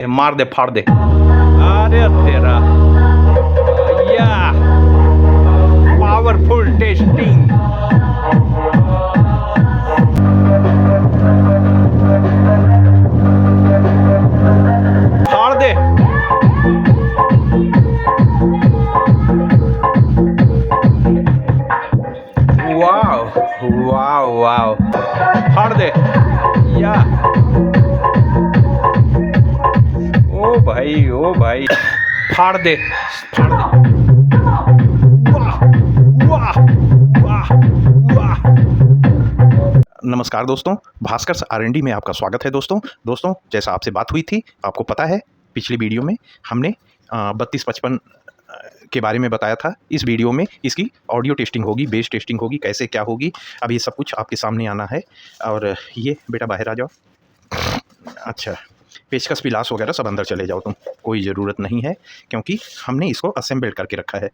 मार दे फाड़ दे। अरे तेरा या पावरफुल टेस्टिंग। फाड़ दे। वाह वाह वाह, फाड़ दे या। ओ भाई फाड़ दे फाड़ दे। वाह वाह वाह वाह। नमस्कार दोस्तों, भास्कर R&D में आपका स्वागत है। दोस्तों जैसा आपसे बात हुई थी, आपको पता है पिछली वीडियो में हमने 3255 के बारे में बताया था। इस वीडियो में इसकी ऑडियो टेस्टिंग होगी, बेस टेस्टिंग होगी, कैसे क्या होगी, अब ये सब कुछ आपके सामने आना है। और ये बेटा बाहर आ जाओ। अच्छा, पेचकस पिलास वगैरह सब अंदर चले जाओ, तुम कोई ज़रूरत नहीं है, क्योंकि हमने इसको असेंबल करके रखा है।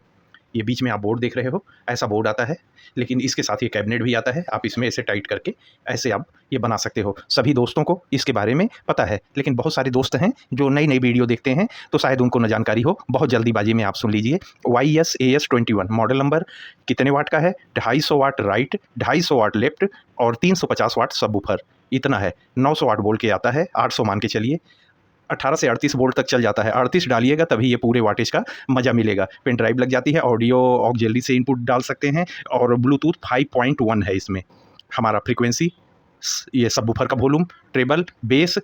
ये बीच में आप बोर्ड देख रहे हो, ऐसा बोर्ड आता है, लेकिन इसके साथ ये कैबिनेट भी आता है। आप इसमें ऐसे टाइट करके ऐसे आप ये बना सकते हो। सभी दोस्तों को इसके बारे में पता है, लेकिन बहुत सारे दोस्त हैं जो नई नई वीडियो देखते हैं, तो शायद उनको न जानकारी हो। बहुत जल्दीबाजी में आप सुन लीजिए। YS-AS21 मॉडल नंबर कितने वाट का है? 250 वाट राइट, 250 वाट लेफ्ट और 350 वाट सबवूफर। इतना है। 900 वाट बोल के आता है, 800 मान के चलिए। 18 से 38 वोल्ट तक चल जाता है। 38 डालिएगा तभी ये पूरे वाटेज का मज़ा मिलेगा। पेन ड्राइव लग जाती है, ऑडियो ऑक्सिलरी से इनपुट डाल सकते हैं, और ब्लूटूथ 5.1 है इसमें। हमारा फ्रीक्वेंसी, ये सबवूफर का volume, treble, bass,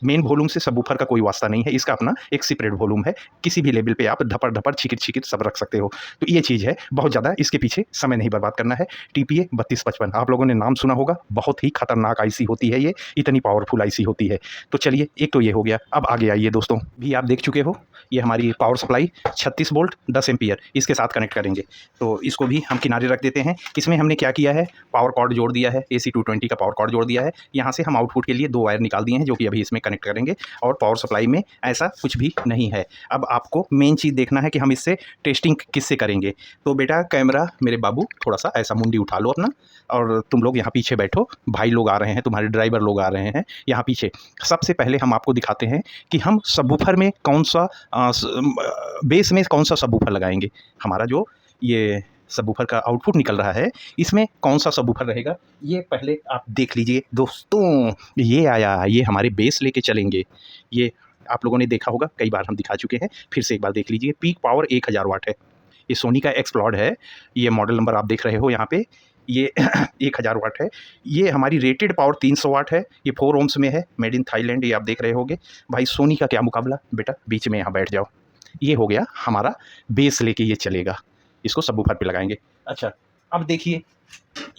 main volume से सबवूफर का कोई वास्ता नहीं है। इसका अपना एक सेपरेट वॉल्यूम है। किसी भी लेवल पे आप धपर धपर छिकिट सब रख सकते हो। तो ये चीज़ है, बहुत ज़्यादा इसके पीछे समय नहीं बर्बाद करना है। TPA 3255 आप लोगों ने नाम सुना होगा, बहुत ही खतरनाक IC होती है ये, इतनी पावरफुल IC होती है। तो चलिए, एक तो ये हो गया। अब आगे आइए दोस्तों, भी आप देख चुके हो, ये हमारी पावर सप्लाई 36 वोल्ट 10 एम्पियर इसके साथ कनेक्ट करेंगे। तो इसको भी हम किनारे रख देते हैं। इसमें हमने क्या किया है, पावर कॉर्ड जोड़ दिया है, AC 220 का पावर कॉर्ड जोड़ दिया है। यहाँ से हम आउटपुट के लिए 2 वायर निकाल दिए हैं, जो कि अभी इसमें कनेक्ट करेंगे। और पावर सप्लाई में ऐसा कुछ भी नहीं है। अब आपको मेन चीज़ देखना है कि हम इससे टेस्टिंग किससे करेंगे। तो बेटा कैमरा मेरे बाबू थोड़ा सा ऐसा मुंडी उठा लो अपना, और तुम लोग यहाँ पीछे बैठो। भाई लोग आ रहे हैं, तुम्हारे ड्राइवर लोग आ रहे हैं यहाँ पीछे। सबसे पहले हम आपको दिखाते हैं कि हम सबवूफर में कौन सा बेस में कौन सा सबवूफर लगाएंगे। हमारा जो ये सबवूफर का आउटपुट निकल रहा है, इसमें कौन सा सबवूफर रहेगा, ये पहले आप देख लीजिए दोस्तों। ये आया, ये हमारे बेस लेके चलेंगे। ये आप लोगों ने देखा होगा, कई बार हम दिखा चुके हैं, फिर से एक बार देख लीजिए। पीक पावर 1000 वाट है। ये सोनी का एक्सप्लॉड है। ये मॉडल नंबर आप देख रहे हो यहाँ पे, ये 1000 वाट है। ये हमारी रेटेड पावर 300 वाट है। ये 4 ohms में है, मेड इन थाईलैंड। ये आप देख रहे होगे। भाई सोनी का क्या मुकाबला। बेटा बीच में यहाँ बैठ जाओ। ये हो गया हमारा बेस लेके ये चलेगा। इसको सबवूफर पे लगाएंगे। अच्छा, अब देखिए,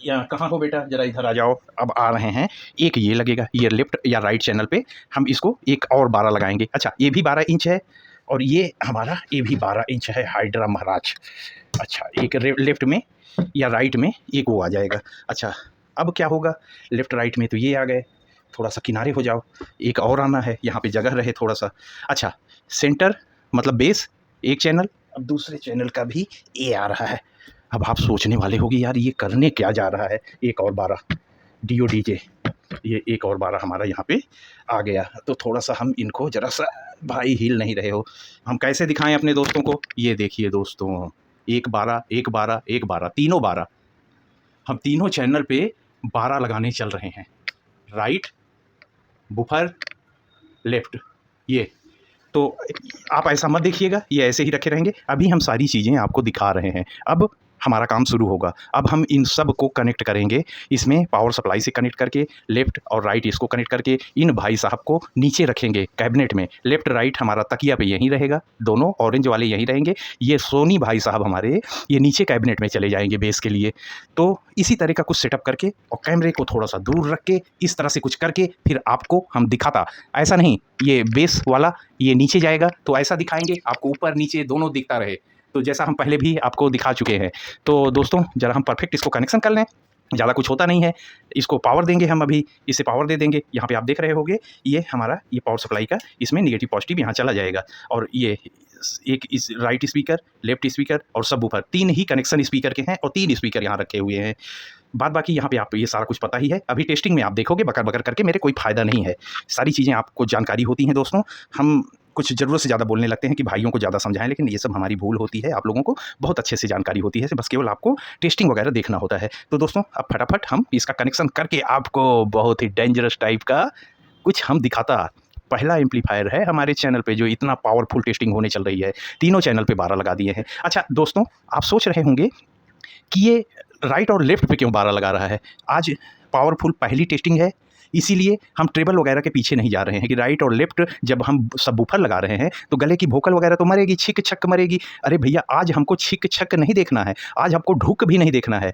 यहाँ कहाँ हो बेटा, ज़रा इधर आ जाओ। अब आ रहे हैं, एक ये लगेगा, ये लेफ्ट या राइट चैनल पे हम इसको एक और 12 लगाएंगे। अच्छा, ये भी 12 इंच है, और ये हमारा ये भी 12 इंच है, हाइड्रा महाराज। अच्छा, एक लेफ्ट में या राइट में एक वो आ जाएगा। अच्छा, अब क्या होगा, लेफ्ट राइट में तो ये आ गए, थोड़ा सा किनारे हो जाओ, एक और आना है, यहाँ पे जगह रहे थोड़ा सा। अच्छा, सेंटर मतलब बेस एक चैनल, अब दूसरे चैनल का भी ये आ रहा है। अब आप सोचने वाले होगे, यार ये करने क्या जा रहा है। एक और 12 DODJ, ये एक और 12 हमारा यहाँ पे आ गया। तो थोड़ा सा हम इनको ज़रा सा, भाई हिल नहीं रहे हो, हम कैसे दिखाएं अपने दोस्तों को। ये देखिए दोस्तों, एक 12 एक 12 एक 12, तीनों 12, हम तीनों चैनल पे 12 लगाने चल रहे हैं। Right, woofer, left. ये तो आप ऐसा मत देखिएगा, ये ऐसे ही रखे रहेंगे। अभी हम सारी चीज़ें आपको दिखा रहे हैं। अब हमारा काम शुरू होगा। अब हम इन सब को कनेक्ट करेंगे, इसमें पावर सप्लाई से कनेक्ट करके, लेफ़्ट और राइट इसको कनेक्ट करके इन भाई साहब को नीचे रखेंगे कैबिनेट में। लेफ़्ट राइट हमारा तकिया पे यहीं रहेगा, दोनों ऑरेंज वाले यहीं रहेंगे। ये सोनी भाई साहब हमारे ये नीचे कैबिनेट में चले जाएंगे बेस के लिए। तो इसी तरह का कुछ सेटअप करके और कैमरे को थोड़ा सा दूर रख के इस तरह से कुछ करके फिर आपको हम दिखाता। ऐसा नहीं ये बेस वाला ये नीचे जाएगा तो ऐसा दिखाएंगे, आपको ऊपर नीचे दोनों दिखता रहे, तो जैसा हम पहले भी आपको दिखा चुके हैं। तो दोस्तों ज़रा हम परफेक्ट इसको कनेक्शन कर लें, ज़्यादा कुछ होता नहीं है। इसको पावर देंगे हम, अभी इसे पावर दे देंगे। यहाँ पे आप देख रहे होंगे, ये हमारा ये पावर सप्लाई का इसमें निगेटिव पॉजिटिव यहाँ चला जाएगा। और ये एक इस राइट स्पीकर, लेफ्ट स्पीकर और सबवूफर, 3 ही कनेक्शन स्पीकर के हैं और 3 स्पीकर यहाँ रखे हुए हैं। बाद बाकी यहाँ पे आप ये सारा कुछ पता ही है। अभी टेस्टिंग में आप देखोगे बकर बकर करके मेरे कोई फ़ायदा नहीं है, सारी चीज़ें आपको जानकारी होती हैं दोस्तों। हम कुछ ज़रूरत से ज़्यादा बोलने लगते हैं कि भाइयों को ज़्यादा समझाएं, लेकिन ये सब हमारी भूल होती है। आप लोगों को बहुत अच्छे से जानकारी होती है, बस केवल आपको टेस्टिंग वगैरह देखना होता है। तो दोस्तों अब फटाफट हम इसका कनेक्शन करके आपको बहुत ही डेंजरस टाइप का कुछ हम दिखाता। पहला एम्पलीफायर है हमारे चैनल पे जो इतना पावरफुल टेस्टिंग होने चल रही है, तीनों चैनल पे 12 लगा दिए हैं। अच्छा दोस्तों, आप सोच रहे होंगे कि ये राइट और लेफ्ट पे क्यों 12 लगा रहा है। आज पावरफुल पहली टेस्टिंग है, इसीलिए हम ट्रेबल वगैरह के पीछे नहीं जा रहे हैं कि राइट और लेफ्ट जब हम सबवूफर लगा रहे हैं तो गले की वोकल वगैरह तो मरेगी, छिक छक मरेगी। अरे भैया, आज हमको छिक छक नहीं देखना है, आज हमको ढुक भी नहीं देखना है।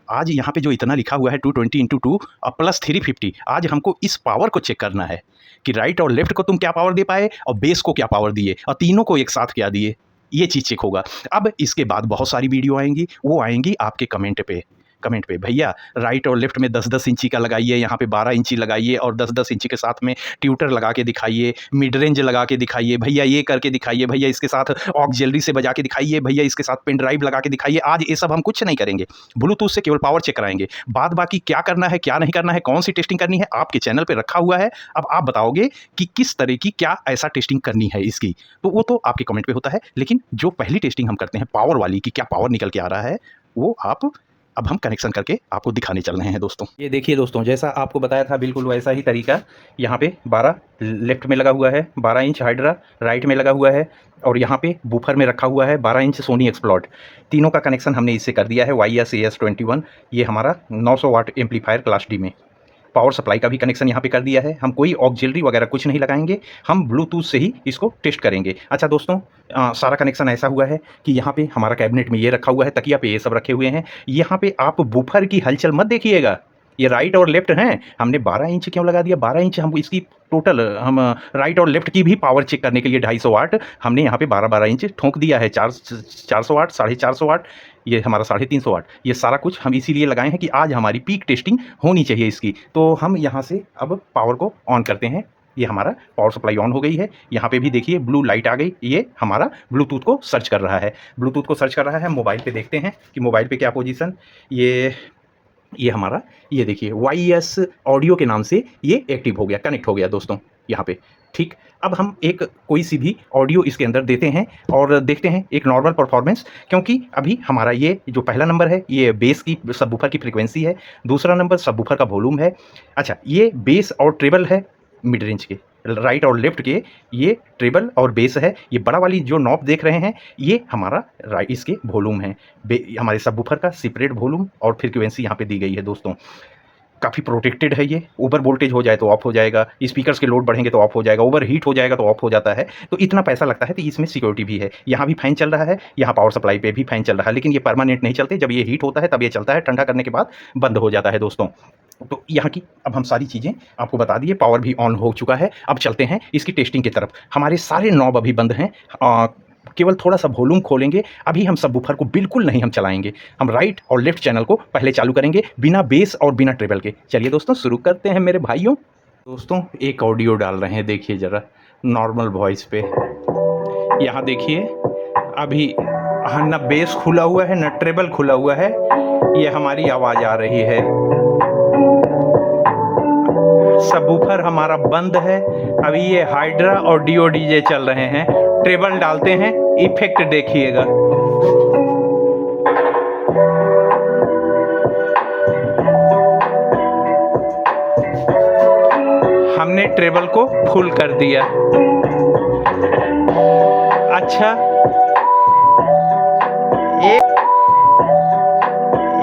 आज यहाँ पे जो इतना लिखा हुआ है 220/2 और प्लस 350, आज हमको इस पावर को चेक करना है कि राइट और लेफ्ट को तुम क्या पावर दे पाए और बेस को क्या पावर दिए और तीनों को एक साथ क्या दिए, ये चीज़ चेक होगा। अब इसके बाद बहुत सारी वीडियो आएंगी, वो आएंगी आपके कमेंट पे भैया राइट और लेफ्ट में 10-10 इंची का लगाइए, यहाँ पे 12 इंची लगाइए और 10-10 इंची के साथ में ट्यूटर लगा के दिखाइए, मिड रेंज लगा के दिखाइए, भैया ये करके दिखाइए, भैया इसके साथ ऑक्सिलरी से बजा के दिखाइए, भैया इसके साथ पेन ड्राइव लगा के दिखाइए। आज ये सब हम कुछ नहीं करेंगे, ब्लूटूथ से केवल पावर चेक कराएंगे। बाद बाकी क्या करना है क्या नहीं करना है, कौन सी टेस्टिंग करनी है, आपके चैनल पर रखा हुआ है। अब आप बताओगे कि किस तरह की क्या ऐसा टेस्टिंग करनी है इसकी, तो वो तो आपके कमेंट पे होता है। लेकिन जो पहली टेस्टिंग हम करते हैं पावर वाली कि क्या पावर निकल के आ रहा है, वो अब हम कनेक्शन करके आपको दिखाने चल रहे हैं दोस्तों। ये देखिए दोस्तों, जैसा आपको बताया था बिल्कुल वैसा ही तरीका। यहाँ पे 12 लेफ्ट में लगा हुआ है, 12 इंच हाइड्रा राइट में लगा हुआ है और यहाँ पे बूफर में रखा हुआ है 12 इंच सोनी एक्सप्लॉट। तीनों का कनेक्शन हमने इससे कर दिया है YS-AS21। ये हमारा 900 वाट एम्पलीफायर क्लास डी में। पावर सप्लाई का भी कनेक्शन यहाँ पे कर दिया है। हम कोई ऑक्सिलरी वगैरह कुछ नहीं लगाएंगे, हम ब्लूटूथ से ही इसको टेस्ट करेंगे। अच्छा दोस्तों, सारा कनेक्शन ऐसा हुआ है कि यहाँ पे हमारा कैबिनेट में ये रखा हुआ है, तकिया पे ये सब रखे हुए हैं। यहाँ पे आप बूफर की हलचल मत देखिएगा, ये राइट और लेफ्ट हैं। हमने 12 इंच क्यों लगा दिया, 12 इंच हम इसकी टोटल हम राइट और लेफ्ट की भी पावर चेक करने के लिए 250 वाट हमने यहाँ पे 12-12 इंच ठोंक दिया है। 400 वाट, 450 वाट, ये हमारा 350 वाट, ये सारा कुछ हम इसीलिए लगाए हैं कि आज हमारी पीक टेस्टिंग होनी चाहिए इसकी। तो हम यहाँ से अब पावर को ऑन करते हैं। ये हमारा पावर सप्लाई ऑन हो गई है। यहाँ पे भी देखिए ब्लू लाइट आ गई, ये हमारा ब्लूटूथ को सर्च कर रहा है, ब्लूटूथ को सर्च कर रहा है। मोबाइल पे देखते हैं कि मोबाइल पे क्या पोजीशन, ये हमारा, ये देखिए YS ऑडियो के नाम से ये एक्टिव हो गया, कनेक्ट हो गया दोस्तों यहाँ पे। ठीक, अब हम एक कोई सी भी ऑडियो इसके अंदर देते हैं और देखते हैं एक नॉर्मल परफॉर्मेंस, क्योंकि अभी हमारा ये जो पहला नंबर है ये बेस की सबवूफर की फ्रीक्वेंसी है, दूसरा नंबर सबवूफर का वॉल्यूम है। अच्छा, ये बेस और ट्रेबल है मिड रेंज के, राइट और लेफ्ट के ये ट्रेबल और बेस है। ये बड़ा वाली जो नॉब देख रहे हैं ये हमारा राइट इसके वॉल्यूम है, हमारे सबवूफर का सेपरेट वॉल्यूम और फ्रीक्वेंसी यहाँ पे दी गई है दोस्तों। काफ़ी प्रोटेक्टेड है ये, ओवर वोल्टेज हो जाए तो ऑफ हो जाएगा, स्पीकर्स के लोड बढ़ेंगे तो ऑफ हो जाएगा, ओवर हीट हो जाएगा तो ऑफ हो जाता है। तो इतना पैसा लगता है, तो इसमें सिक्योरिटी भी है। यहाँ भी फैन चल रहा है, यहाँ पावर सप्लाई पे भी फैन चल रहा है, लेकिन ये परमानेंट नहीं चलते। जब ये हीट होता है तब ये चलता है, ठंडा करने के बाद बंद हो जाता है दोस्तों। तो यहाँ की अब हम सारी चीज़ें आपको बता दिए, पावर भी ऑन हो चुका है। अब चलते हैं इसकी टेस्टिंग की तरफ। हमारे सारे नॉब अभी बंद हैं, केवल थोड़ा सा वॉल्यूम खोलेंगे। अभी हम सबवूफर को बिल्कुल नहीं हम चलाएंगे, हम राइट और लेफ्ट चैनल को पहले चालू करेंगे बिना बेस और बिना ट्रेबल के। चलिए दोस्तों शुरू करते हैं मेरे भाइयों। दोस्तों एक ऑडियो डाल रहे हैं, देखिए ज़रा नॉर्मल वॉइस पे। यहाँ देखिए अभी न बेस खुला हुआ है न ट्रेबल खुला हुआ है, ये हमारी आवाज़ आ रही है। सबवूफर हमारा बंद है। अभी ये हाइड्रा और DODJ चल रहे हैं। ट्रेबल डालते हैं, इफेक्ट देखिएगा। हमने ट्रेबल को फुल कर दिया। अच्छा,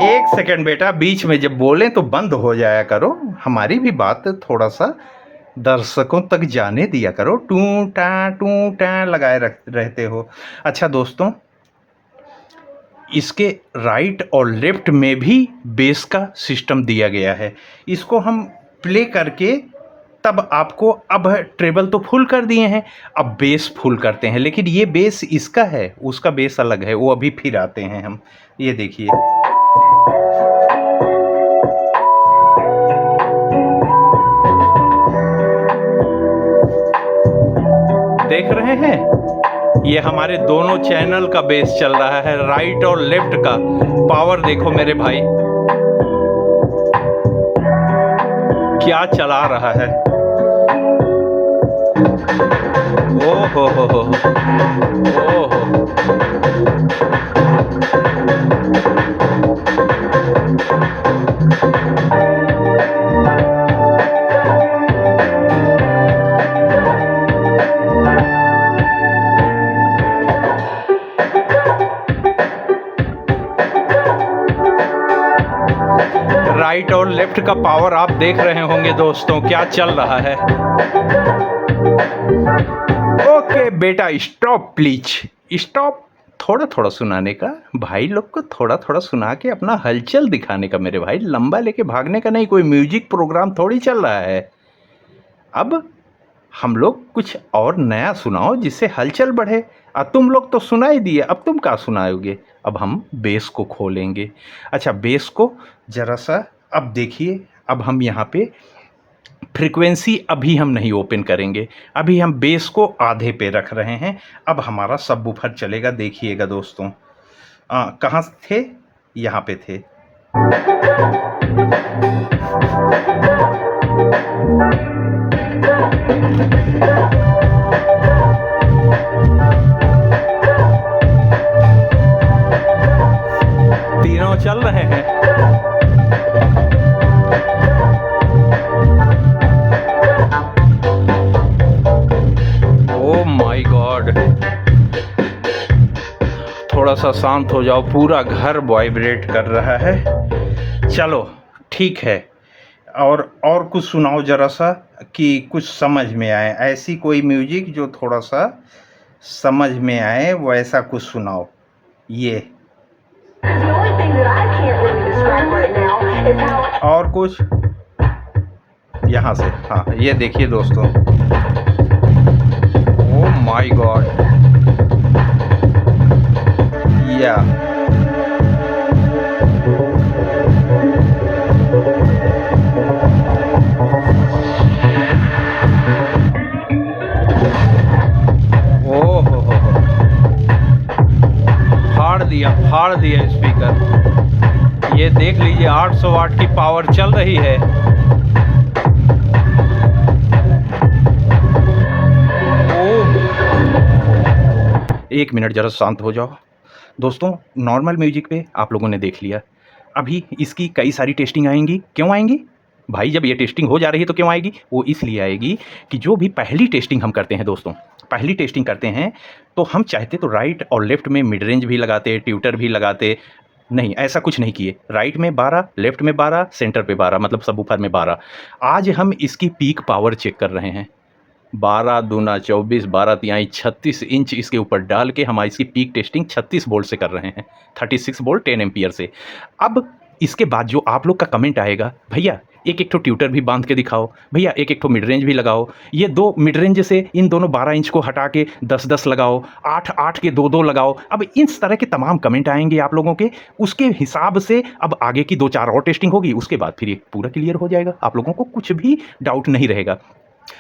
एक सेकंड बेटा, बीच में जब बोलें तो बंद हो जाया करो, हमारी भी बात थोड़ा सा दर्शकों तक जाने दिया करो। टू टा लगाए रहते हो। अच्छा दोस्तों, इसके राइट और लेफ्ट में भी बेस का सिस्टम दिया गया है। इसको हम प्ले करके तब आपको, अब ट्रेबल तो फुल कर दिए हैं, अब बेस फुल करते हैं। लेकिन ये बेस इसका है, उसका बेस अलग है, वो अभी फिर आते हैं हम। ये देखिए देख रहे हैं, ये हमारे दोनों चैनल का बेस चल रहा है, राइट और लेफ्ट का। पावर देखो मेरे भाई, क्या चला रहा है। ओ हो ओ हो। राइट और लेफ्ट का पावर आप देख रहे होंगे दोस्तों, क्या चल रहा है। ओके बेटा स्टॉप प्लीज, स्टॉप। थोड़ा थोड़ा सुनाने का, भाई लोग को थोड़ा थोड़ा सुना के अपना हलचल दिखाने का मेरे भाई, लंबा लेके भागने का नहीं। कोई म्यूजिक प्रोग्राम थोड़ी चल रहा है। अब हम लोग कुछ और नया सुनाओ जिससे हलचल बढ़े। अब तुम लोग तो सुना ही दिए, अब तुम क्या सुनाओगे। अब हम बेस को खोलेंगे। अच्छा बेस को जरा सा अब देखिए, अब हम यहाँ पे फ्रीक्वेंसी अभी हम नहीं ओपन करेंगे, अभी हम बेस को आधे पे रख रहे हैं। अब हमारा सबवूफर चलेगा, देखिएगा दोस्तों। कहाँ थे, यहाँ पे थे। तीनों चल रहे हैं। ओ माय गॉड, थोड़ा सा शांत हो जाओ, पूरा घर वाइब्रेट कर रहा है। चलो ठीक है, और कुछ सुनाओ जरा सा कि कुछ समझ में आए, ऐसी कोई म्यूजिक जो थोड़ा सा समझ में आए वैसा कुछ सुनाओ। ये और कुछ यहाँ से, हाँ ये देखिए दोस्तों। ओ माय गॉड, या ओ हो फाड़ दिया स्पीकर। ये देख लीजिए 800 वाट की पावर चल रही है। एक मिनट जरा शांत हो जाओ दोस्तों। नॉर्मल म्यूजिक पे आप लोगों ने देख लिया, अभी इसकी कई सारी टेस्टिंग आएंगी। क्यों आएंगी भाई, जब ये टेस्टिंग हो जा रही है तो क्यों आएगी? वो इसलिए आएगी कि जो भी पहली टेस्टिंग हम करते हैं दोस्तों, पहली टेस्टिंग करते हैं तो हम चाहते तो राइट और लेफ्ट में मिड रेंज भी लगाते, ट्यूटर भी लगाते। नहीं, ऐसा कुछ नहीं किए। राइट में 12, लेफ्ट में 12, सेंटर पे 12, मतलब सबवूफर में 12। आज हम इसकी पीक पावर चेक कर रहे हैं। 12 दूना 24, 12 तिहाई 36 इंच इसके ऊपर डाल के हम इसकी पीक टेस्टिंग 36 वोल्ट से कर रहे हैं, 36 वोल्ट 10 एम्पियर से। अब इसके बाद जो आप लोग का कमेंट आएगा, भैया एक ठो ट्यूटर भी बांध के दिखाओ, भैया एक ठो मिड रेंज भी लगाओ, ये दो मिड रेंज से इन दोनों 12 इंच को हटा के 10-10 लगाओ, 8-8 के 2-2 लगाओ। अब इस तरह के तमाम कमेंट आएंगे आप लोगों के, उसके हिसाब से अब आगे की 2-4 और टेस्टिंग होगी, उसके बाद फिर ये पूरा क्लियर हो जाएगा। आप लोगों को कुछ भी डाउट नहीं रहेगा।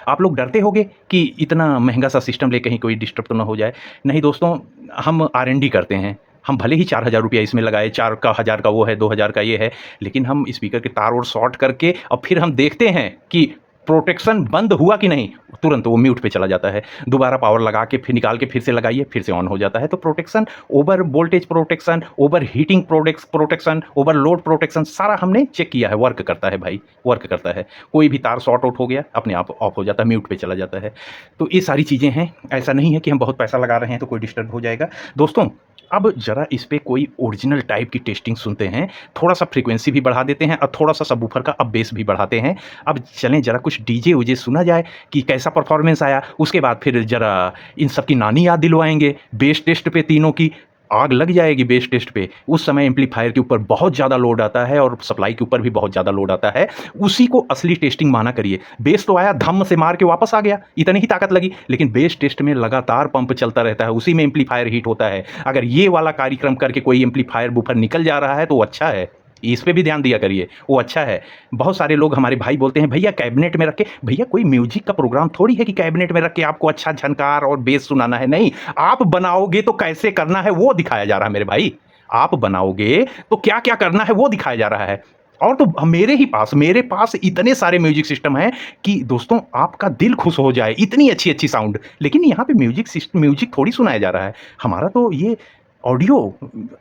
आप लोग डरते होगे कि इतना महंगा सा सिस्टम ले कहीं कोई डिस्टर्ब तो ना हो जाए। नहीं दोस्तों, हम R&D करते हैं। हम भले ही 4000 रुपया इसमें लगाए, 4 का 1000 का वो है, 2000 का ये है, लेकिन हम स्पीकर के तार और शॉर्ट करके और फिर हम देखते हैं कि प्रोटेक्शन बंद हुआ कि नहीं, तुरंत वो म्यूट पे चला जाता है। दोबारा पावर लगा के फिर निकाल के फिर से लगाइए, फिर से ऑन हो जाता है। तो protection, over voltage protection, over heating protection, overload protection, सारा हमने चेक किया है। वर्क करता है भाई, वर्क करता है। कोई भी तार शॉर्ट आउट हो गया, अपने आप ऑफ हो जाता है, म्यूट पे चला जाता है। तो ये सारी चीज़ें हैं। ऐसा नहीं है कि हम बहुत पैसा लगा रहे हैं तो कोई डिस्टर्ब हो जाएगा दोस्तों। अब ज़रा इस पे कोई ओरिजिनल टाइप की टेस्टिंग सुनते हैं। थोड़ा सा फ्रीक्वेंसी भी बढ़ा देते हैं और थोड़ा सा सबवूफर का अब बेस भी बढ़ाते हैं। अब चलें ज़रा कुछ डीजे उजे सुना जाए कि कैसा परफॉर्मेंस आया। उसके बाद फिर ज़रा इन सब की नानी याद दिलवाएंगे। बेस टेस्ट पे तीनों की आग लग जाएगी। बेस टेस्ट पे उस समय एम्पलीफायर के ऊपर बहुत ज़्यादा लोड आता है और सप्लाई के ऊपर भी बहुत ज़्यादा लोड आता है। उसी को असली टेस्टिंग माना करिए। बेस तो आया, धम से मार के वापस आ गया, इतनी ही ताकत लगी, लेकिन बेस टेस्ट में लगातार पंप चलता रहता है, उसी में एम्पलीफायर हीट होता है। अगर ये वाला कार्यक्रम करके कोई एम्पलीफायर बूफर निकल जा रहा है तो अच्छा है, इस पे भी ध्यान दिया करिए, वो अच्छा है। बहुत सारे लोग हमारे भाई बोलते हैं भैया कैबिनेट में रख के, भैया कोई म्यूजिक का प्रोग्राम थोड़ी है कि कैबिनेट में रख के आपको अच्छा झनकार और बेस सुनाना है। नहीं, आप बनाओगे तो कैसे करना है वो दिखाया जा रहा है मेरे भाई। आप बनाओगे तो क्या क्या करना है वो दिखाया जा रहा है। और तो मेरे पास इतने सारे म्यूजिक सिस्टम हैं कि दोस्तों आपका दिल खुश हो जाए, इतनी अच्छी अच्छी साउंड। लेकिन यहाँ पे म्यूजिक थोड़ी सुनाया जा रहा है। हमारा तो ये ऑडियो,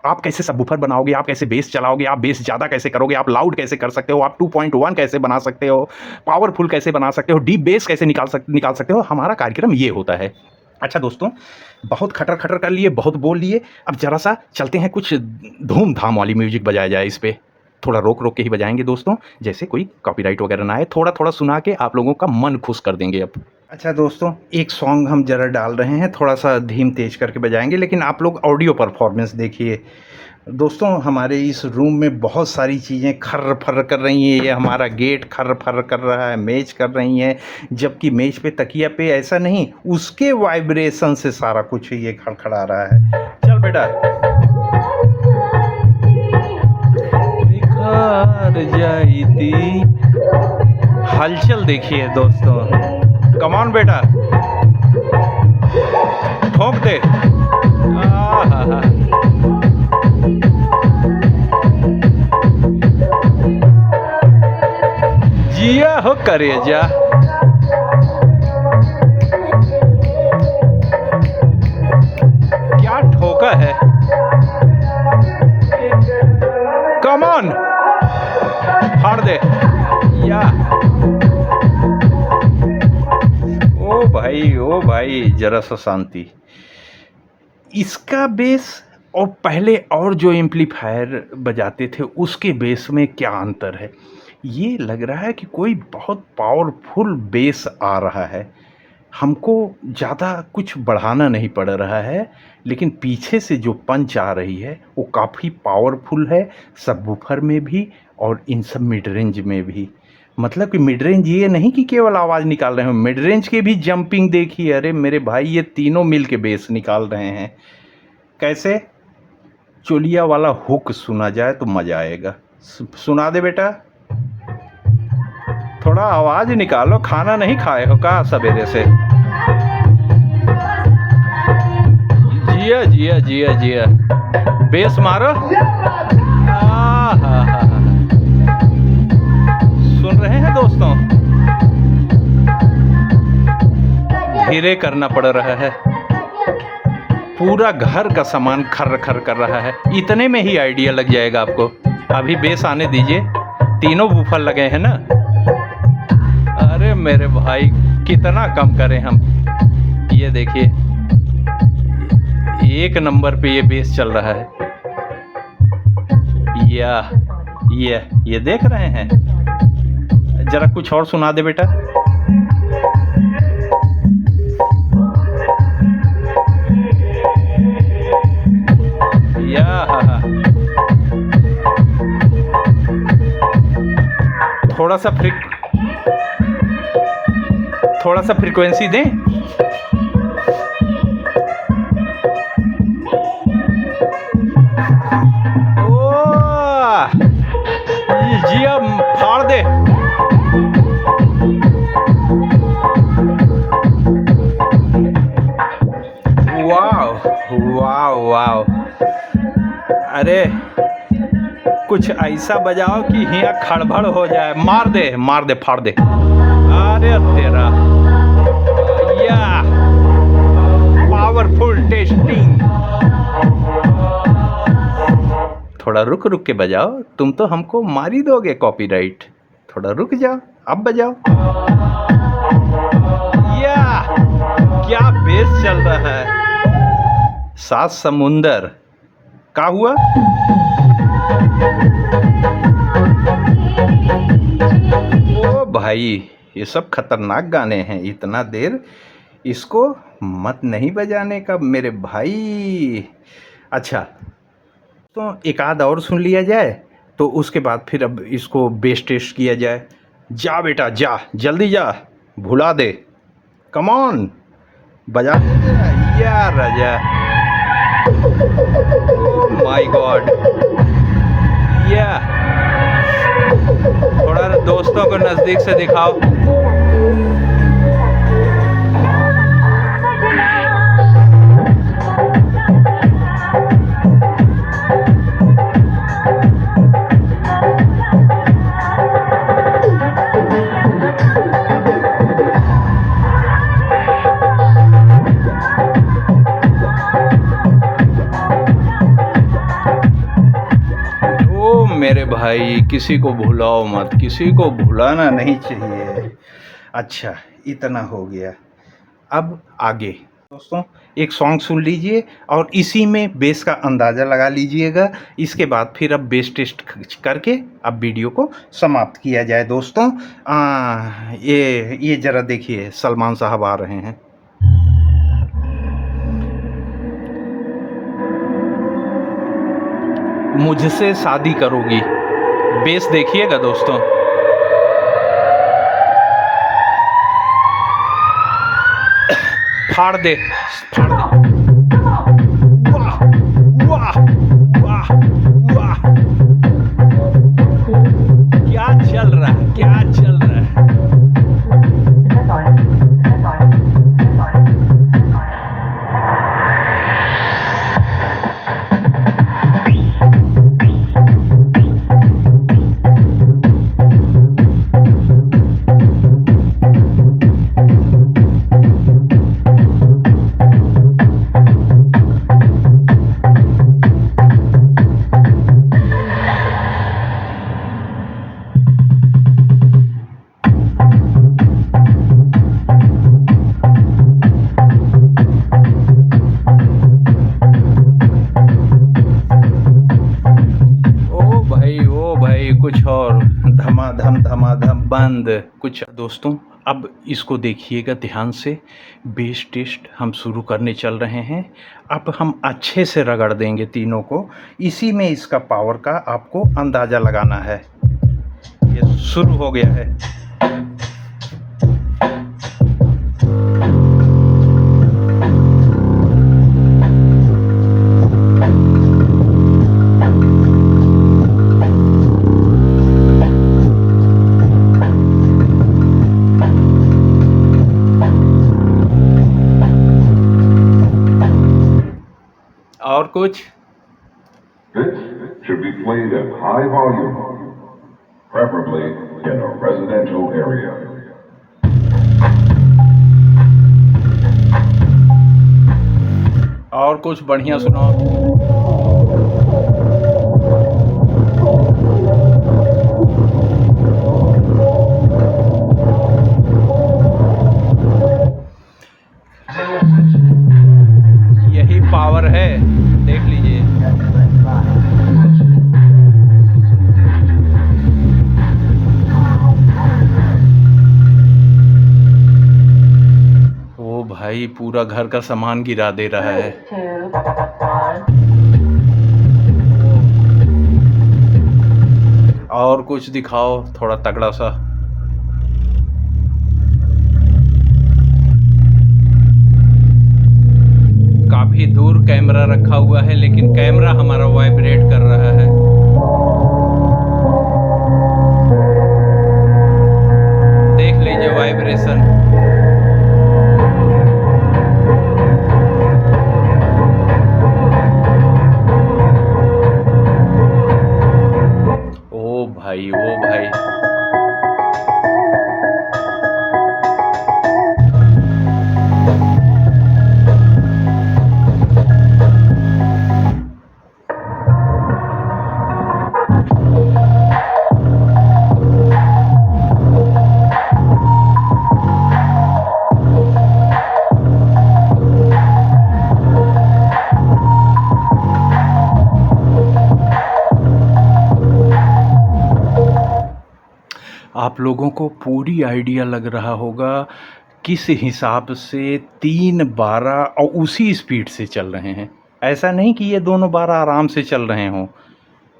आप कैसे सबवूफर बनाओगे, आप कैसे बेस चलाओगे, आप बेस ज़्यादा कैसे करोगे, आप लाउड कैसे कर सकते हो, आप 2.1 कैसे बना सकते हो, पावरफुल कैसे बना सकते हो, डीप बेस कैसे निकाल सकते हो, हमारा कार्यक्रम ये होता है। अच्छा दोस्तों, बहुत खटर खटर कर लिए, बहुत बोल लिए, अब ज़रा सा चलते हैं, कुछ धूम-धाम वाली म्यूजिक बजाया जाए इस पे। थोड़ा रोक के ही बजाएंगे दोस्तों, जैसे कोई कॉपीराइट वगैरह ना आए। थोड़ा सुना के आप लोगों का मन खुश कर देंगे अब। अच्छा दोस्तों, एक सॉन्ग हम ज़रा डाल रहे हैं, थोड़ा सा धीम तेज करके बजाएंगे, लेकिन आप लोग ऑडियो परफॉर्मेंस देखिए। दोस्तों, हमारे इस रूम में बहुत सारी चीज़ें खर्र फर्र कर रही हैं। ये हमारा गेट खर्र फर्र कर रहा है, मेज कर रही हैं, जबकि मेज पे तकिया पे ऐसा नहीं, उसके वाइब्रेशन से सारा कुछ ये खड़खड़ा रहा है। चल बेटा, जाईती हलचल देखिए दोस्तों। कम ऑन बेटा, ठोक दे। जिया हो करेजा। क्या ठोका है। कम ऑन, फाड़ दे या। ओ भाई जरा सा शांति। इसका बेस और पहले और जो एम्पलीफायर बजाते थे उसके बेस में क्या अंतर है। ये लग रहा है कि कोई बहुत पावरफुल बेस आ रहा है। हमको ज़्यादा कुछ बढ़ाना नहीं पड़ रहा है, लेकिन पीछे से जो पंच आ रही है वो काफ़ी पावरफुल है, सबवूफर में भी और इन सब मिड रेंज में भी। मतलब कि मिड रेंज ये नहीं कि केवल आवाज़ निकाल रहे हो, मिड रेंज के भी जंपिंग देखिए। अरे मेरे भाई, ये तीनों मिल के बेस निकाल रहे हैं। कैसे चोलिया वाला हुक सुना जाए तो मज़ा आएगा। सुना दे बेटा, थोड़ा आवाज़ निकालो। खाना नहीं खाए हो का सवेरे से? जिया जिया जिया जिया, बेस मारो। सुन रहे हैं दोस्तों, धीरे करना पड़ रहा है। पूरा घर का सामान खर्र खर्र कर रहा है। इतने में ही आइडिया लग जाएगा आपको। अभी बेस आने दीजिए। तीनों वूफर लगे हैं ना। अरे मेरे भाई, कितना कम करें हम। ये देखिए, एक नंबर पे ये बेस चल रहा है। ये देख रहे हैं। जरा कुछ और सुना दे बेटा। थोड़ा सा फ्रीक्वेंसी दें। जिया फाड़ दे। वाह। अरे कुछ ऐसा बजाओ कि हिया खड़बड़ हो जाए। मार दे फाड़ दे। अरे तेरा या पावरफुल टेस्टिंग। थोड़ा रुक के बजाओ। तुम तो हमको मार ही दोगे कॉपीराइट। थोड़ा रुक जाओ, अब बजाओ। या क्या बेस चल रहा है। सात समुंदर का हुआ। ओ भाई, ये सब खतरनाक गाने हैं। इतना देर इसको मत नहीं बजाने का मेरे भाई। अच्छा, तो एक आध और सुन लिया जाए, तो उसके बाद फिर अब इसको बेस टेस्ट किया जाए। जा बेटा जा, जल्दी जा, भुला दे। कम ऑन, बजा यार राजा। Oh my God. या थोड़ा दोस्तों को नज़दीक से दिखाओ। मेरे भाई, किसी को भुलाओ मत, किसी को भुलाना नहीं चाहिए। अच्छा, इतना हो गया। अब आगे दोस्तों एक सॉन्ग सुन लीजिए और इसी में बेस का अंदाज़ा लगा लीजिएगा। इसके बाद फिर अब बेस टेस्ट करके अब वीडियो को समाप्त किया जाए दोस्तों। ये ज़रा देखिए, सलमान साहब आ रहे हैं। मुझसे शादी करोगी, बेस देखिएगा दोस्तों। फाड़ दे, फाड़ दे। वाह वाह वाह वाह, क्या चल रहा है, क्या चल रहा है। कुछ और धमाधम धमाधम बंद कुछ। दोस्तों अब इसको देखिएगा ध्यान से, बेस टेस्ट हम शुरू करने चल रहे हैं। अब हम अच्छे से रगड़ देंगे तीनों को, इसी में इसका पावर का आपको अंदाज़ा लगाना है। ये शुरू हो गया है। और कुछ This should be played at high volume, preferably in a residential area. और कुछ बढ़िया सुनाओ। यही पावर है, देख लीजिए। ओ भाई, पूरा घर का सामान गिरा दे रहा है। और कुछ दिखाओ थोड़ा तगड़ा सा। काफी दूर कैमरा रखा हुआ है, लेकिन कैमरा हमारा वाइब्रेट कर रहा है। देख लीजिए वाइब्रेशन। ओ भाई, ओ भाई, आप लोगों को पूरी आइडिया लग रहा होगा किस हिसाब से 3 12 और उसी स्पीड से चल रहे हैं। ऐसा नहीं कि ये दोनों 12 आराम से चल रहे हों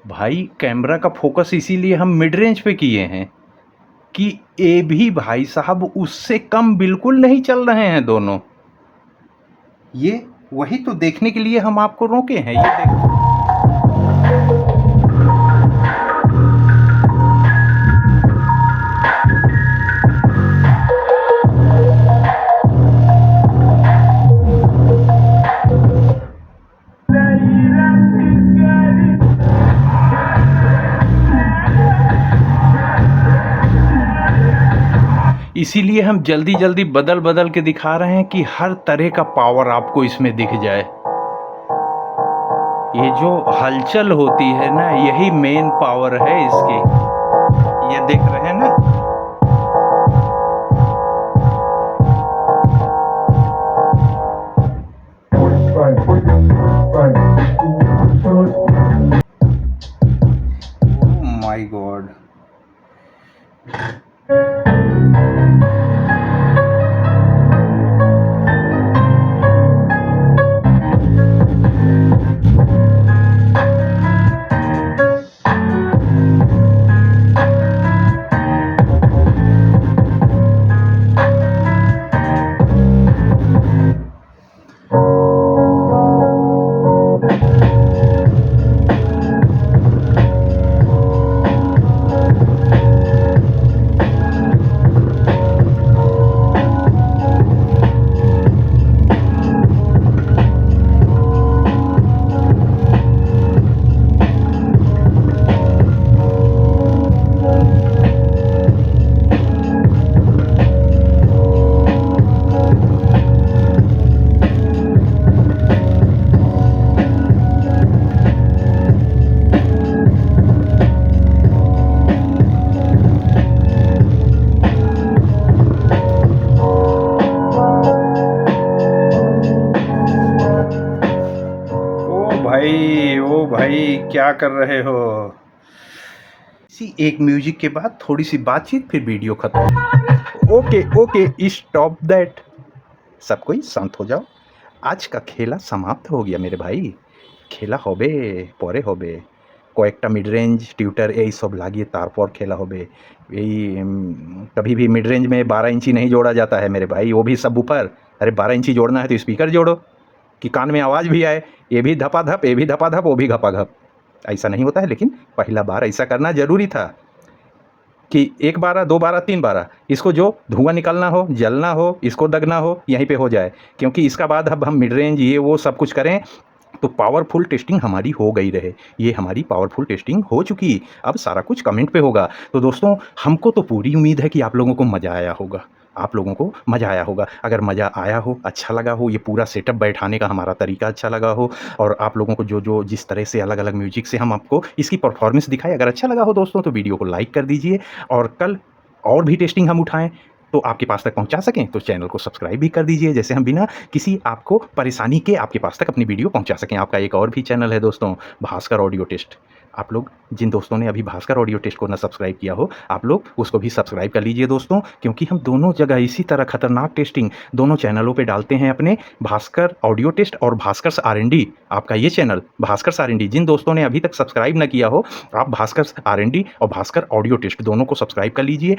भाई। कैमरा का फोकस इसीलिए हम मिड रेंज पे किए हैं कि ये भी भाई साहब उससे कम बिल्कुल नहीं चल रहे हैं दोनों। ये वही तो देखने के लिए हम आपको रोके हैं। ये देखो, इसीलिए हम जल्दी जल्दी बदल बदल के दिखा रहे हैं कि हर तरह का पावर आपको इसमें दिख जाए। ये जो हलचल होती है ना, यही मेन पावर है इसकी। ये देख रहे हैं ना, ओह माय गॉड। ओ भाई क्या कर रहे हो? इसी एक म्यूजिक के बाद थोड़ी सी बातचीत, फिर वीडियो खत्म। Okay stop that. सब कोई शांत हो जाओ। आज का खेला समाप्त हो गया मेरे भाई। खेला होबे परे होबे কয়েকটা মিড রেঞ্জ টিউটার এই सब লাগিয়ে তারপর खेला होबे। यही कभी भी मिड रेंज में 12 इंची नहीं जोड़ा जाता है मेरे भाई, वो भी सब ऊपर। अरे 12 इंची जोड़ना है तो स्पीकर जोड़ो कि कान में आवाज़ भी आए। ये भी धपाधप, ये भी धपाधप, वो भी घपाघप। ऐसा नहीं होता है, लेकिन पहला बार ऐसा करना ज़रूरी था कि 1 बारा 2 बारा 3 बारा इसको जो धुआं निकलना हो, जलना हो, इसको दगना हो, यहीं पे हो जाए। क्योंकि इसका बाद अब हम मिड रेंज ये वो सब कुछ करें तो पावरफुल टेस्टिंग हमारी हो गई रहे। ये हमारी पावरफुल टेस्टिंग हो चुकी। अब सारा कुछ कमेंट पे होगा। तो दोस्तों, हमको तो पूरी उम्मीद है कि आप लोगों को मज़ा आया होगा। आप लोगों को मज़ा आया होगा। अगर मज़ा आया हो, अच्छा लगा हो, ये पूरा सेटअप बैठाने का हमारा तरीका अच्छा लगा हो, और आप लोगों को जो जिस तरह से अलग अलग म्यूजिक से हम आपको इसकी परफॉर्मेंस दिखाए, अगर अच्छा लगा हो दोस्तों तो वीडियो को लाइक कर दीजिए। और कल और भी टेस्टिंग हम उठाएं तो आपके पास तक पहुंचा सकें तो चैनल को सब्सक्राइब भी कर दीजिए, जैसे हम बिना किसी आपको परेशानी के आपके पास तक अपनी वीडियो पहुंचा सकें। आपका एक और भी चैनल है दोस्तों, भास्कर ऑडियो टेस्ट। आप लोग जिन दोस्तों ने अभी भास्कर ऑडियो टेस्ट को ना सब्सक्राइब किया हो, आप लोग उसको भी सब्सक्राइब कर लीजिए दोस्तों, क्योंकि हम दोनों जगह इसी तरह खतरनाक टेस्टिंग दोनों चैनलों पे डालते हैं अपने, भास्कर ऑडियो टेस्ट और भास्कर R&D। आपका ये चैनल भास्कर R&D, जिन दोस्तों ने अभी तक सब्सक्राइब ना किया हो, आप भास्कर R&D और भास्कर ऑडियो टेस्ट दोनों को सब्सक्राइब कर लीजिए।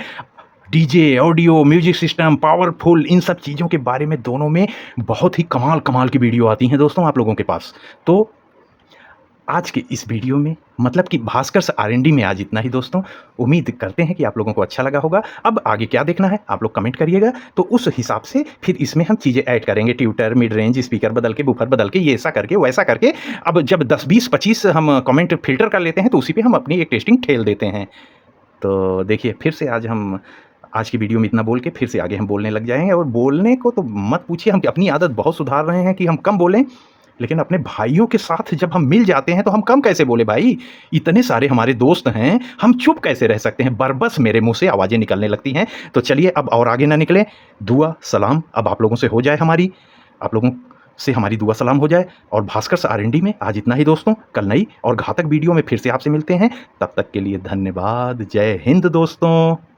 DJ, audio, music system, powerful, इन सब चीज़ों के बारे में दोनों में बहुत ही कमाल की वीडियो आती हैं दोस्तों आप लोगों के पास। तो आज के इस वीडियो में, मतलब कि भास्कर R&D में आज इतना ही दोस्तों। उम्मीद करते हैं कि आप लोगों को अच्छा लगा होगा। अब आगे क्या देखना है आप लोग कमेंट करिएगा, तो उस हिसाब से फिर इसमें हम चीज़ें ऐड करेंगे। ट्यूटर, मिड रेंज, स्पीकर बदल के, बुफर बदल के, ये ऐसा करके वैसा करके। अब जब 10, 20, 25 हम कमेंट फिल्टर कर लेते हैं तो उसी पर हम अपनी एक टेस्टिंग ठेल देते हैं। तो देखिए, फिर से आज की वीडियो में इतना बोल के फिर से आगे हम बोलने लग जाएंगे। और बोलने को तो मत पूछिए, हम अपनी आदत बहुत सुधार रहे हैं कि हम कम बोलें, लेकिन अपने भाइयों के साथ जब हम मिल जाते हैं तो हम कम कैसे बोले भाई। इतने सारे हमारे दोस्त हैं, हम चुप कैसे रह सकते हैं। बरबस मेरे मुंह से आवाज़ें निकलने लगती हैं। तो चलिए अब और आगे ना निकले, दुआ सलाम अब आप लोगों से हो जाए, आप लोगों से हमारी दुआ सलाम हो जाए। और भास्कर R&D में आज इतना ही दोस्तों। कल नई और घातक वीडियो में फिर से आपसे मिलते हैं। तब तक के लिए धन्यवाद। जय हिंद दोस्तों।